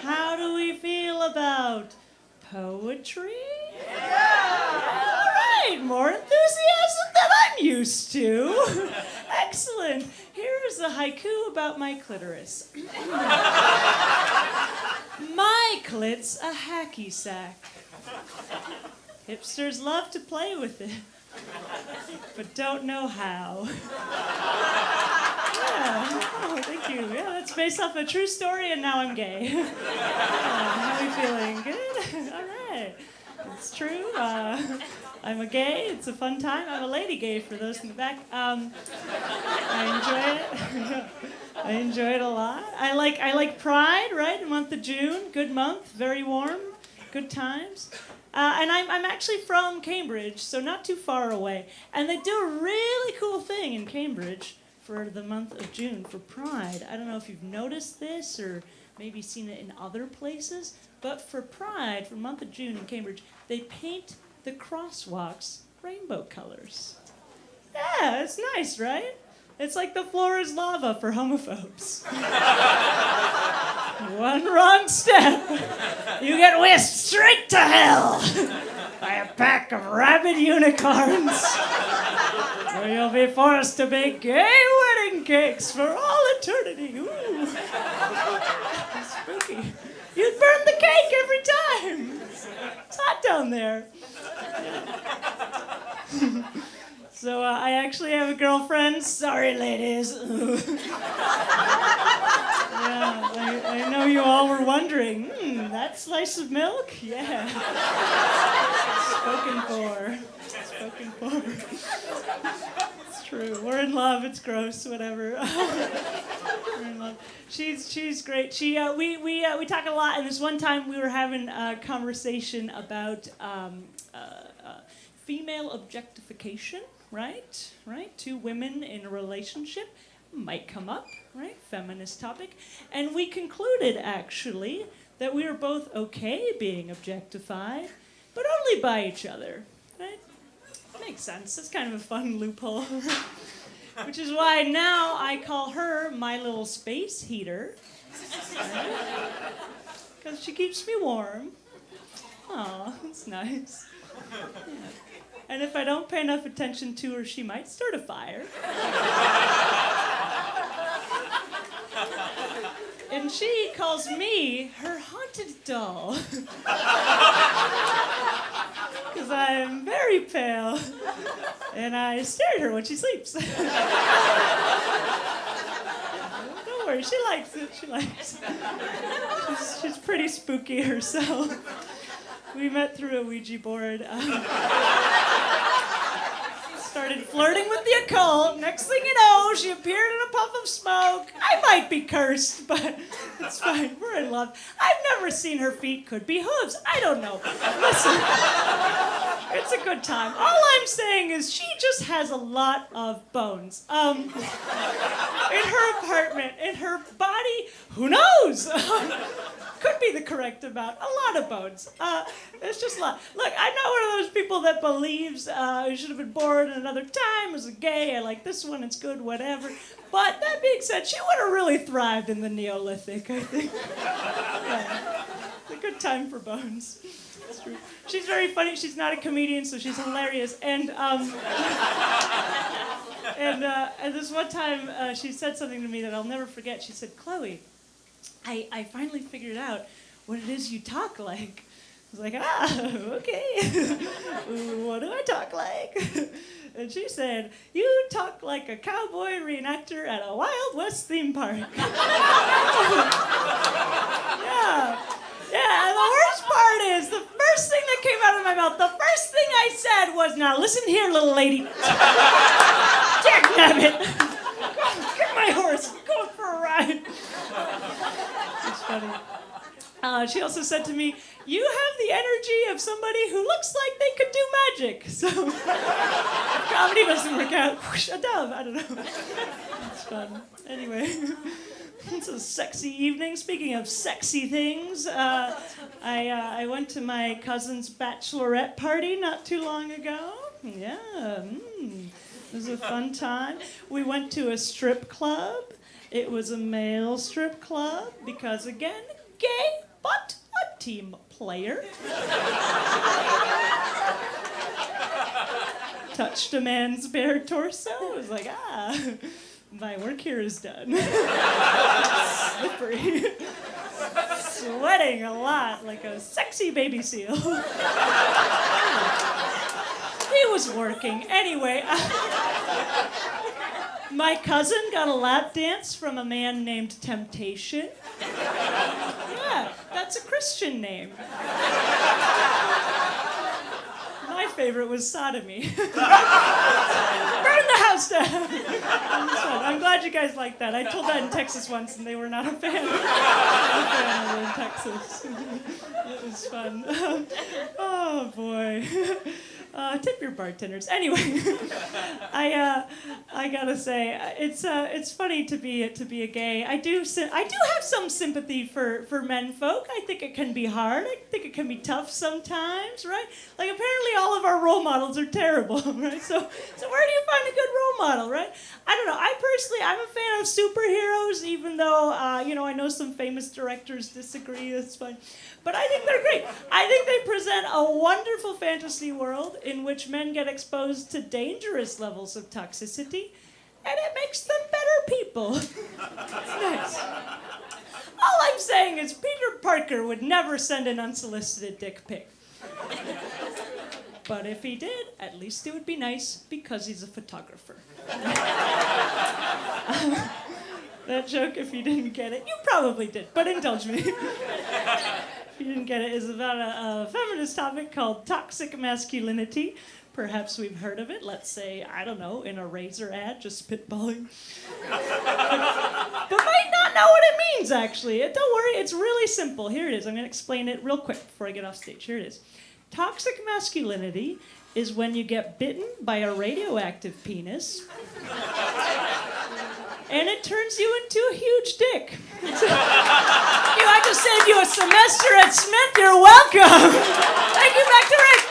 How do we feel about poetry? Yeah. All right, more enthusiasm than I'm used to. Excellent. Here is a haiku about my clitoris. My clit's a hacky sack. Hipsters love to play with it, but don't know how. Yeah. Oh, thank you. Yeah, that's based off a true story, and now I'm gay. Yeah, how are you feeling? Good? All right. It's true. I'm a gay. It's a fun time. I'm a lady gay, for those in the back. I enjoy it. I enjoy it a lot. I like Pride, right? The month of June. Good month. Very warm. Good times. And I'm actually from Cambridge, so not too far away. And they do a really cool thing in Cambridge for the month of June, for Pride. I don't know if you've noticed this or maybe seen it in other places, but for Pride, for the month of June in Cambridge, they paint the crosswalks rainbow colors. Yeah, it's nice, right? It's like the floor is lava for homophobes. One wrong step, you get whisked straight to hell by a pack of rabid unicorns, where you'll be forced to bake gay wedding cakes for all eternity. Ooh. Spooky. You'd burn the cake every time. It's hot down there. Yeah. So I actually have a girlfriend. Sorry, ladies. Yeah, I know you all were wondering, that slice of milk? Yeah. Spoken for. Spoken for. It's true. We're in love. It's gross. Whatever. We're in love. She's great. We talk a lot. And this one time we were having a conversation about female objectification. Right? Two women in a relationship might come up, right? Feminist topic. And we concluded, actually, that we were both okay being objectified, but only by each other, right? Makes sense. That's kind of a fun loophole. Which is why now I call her my little space heater. Because she keeps me warm. Aw, that's nice. Yeah. And if I don't pay enough attention to her, she might start a fire. And she calls me her haunted doll. Because I'm very pale. And I stare at her when she sleeps. Don't worry, she likes it. She likes it. She's pretty spooky herself. We met through a Ouija board. Started flirting with the occult. Next thing you know, she appeared in a puff of smoke. I might be cursed, but it's fine. We're in love. I've never seen her feet. Could be hooves. I don't know. Listen, it's a good time. All I'm saying is she just has a lot of bones. In her apartment, in her body, who knows? Could be the correct amount. A lot of bones. It's just a lot. Look, I'm not one of those people that believes you should have been born in another time as a gay. I like this one. It's good, whatever. But that being said, she would have really thrived in the Neolithic, I think. Yeah. It's a good time for bones. It's true. She's very funny. She's not a comedian, so she's hilarious. And this one time, she said something to me that I'll never forget. She said, "Chloe, I finally figured out what it is you talk like." I was like, okay. What do I talk like? And she said, "You talk like a cowboy reenactor at a Wild West theme park." Yeah, and the worst part is, the first thing that came out of my mouth, the first thing I said was, "Now listen here, little lady. Dagnabbit. Get my horse. I'm going for a ride." It's funny. She also said to me, "You have the energy of somebody who looks like they could do magic." So, if comedy doesn't work out, whoosh, a dove, I don't know. It's fun. Anyway, it's a sexy evening. Speaking of sexy things, I went to my cousin's bachelorette party not too long ago. Yeah, it was a fun time. We went to a strip club. It was a male strip club because, again, gay, but a team player. Touched a man's bare torso. I was like, my work here is done. Slippery. Sweating a lot like a sexy baby seal. He was working. Anyway, my cousin got a lap dance from a man named Temptation. Yeah, that's a Christian name. My favorite was Sodomy. Burn the house down! I'm glad you guys like that. I told that in Texas once and they were not a fan. In Texas. It was fun. Oh boy. Tip your bartenders. Anyway, I gotta say, it's funny to be a gay. I do have some sympathy for men folk. I think it can be hard. I think it can be tough sometimes, right? Like apparently all of our role models are terrible, right? So where do you find a good role model, right? I don't know. I'm a fan of superheroes, even though I know some famous directors disagree. That's fine. But I think they're great. I think they present a wonderful fantasy world in which men get exposed to dangerous levels of toxicity, and it makes them better people. It's nice. All I'm saying is Peter Parker would never send an unsolicited dick pic. But if he did, at least it would be nice because he's a photographer. That joke, if you didn't get it, you probably did, but indulge me. If you didn't get it, is about a feminist topic called toxic masculinity. Perhaps we've heard of it. Let's say, I don't know, in a razor ad, just spitballing. But might not know what it means, actually. Don't worry, it's really simple. Here it is. I'm going to explain it real quick before I get off stage. Here it is. Toxic masculinity is when you get bitten by a radioactive penis and it turns you into a huge dick. I just saved you a semester at Smith. You're welcome. Thank you, back to Rick.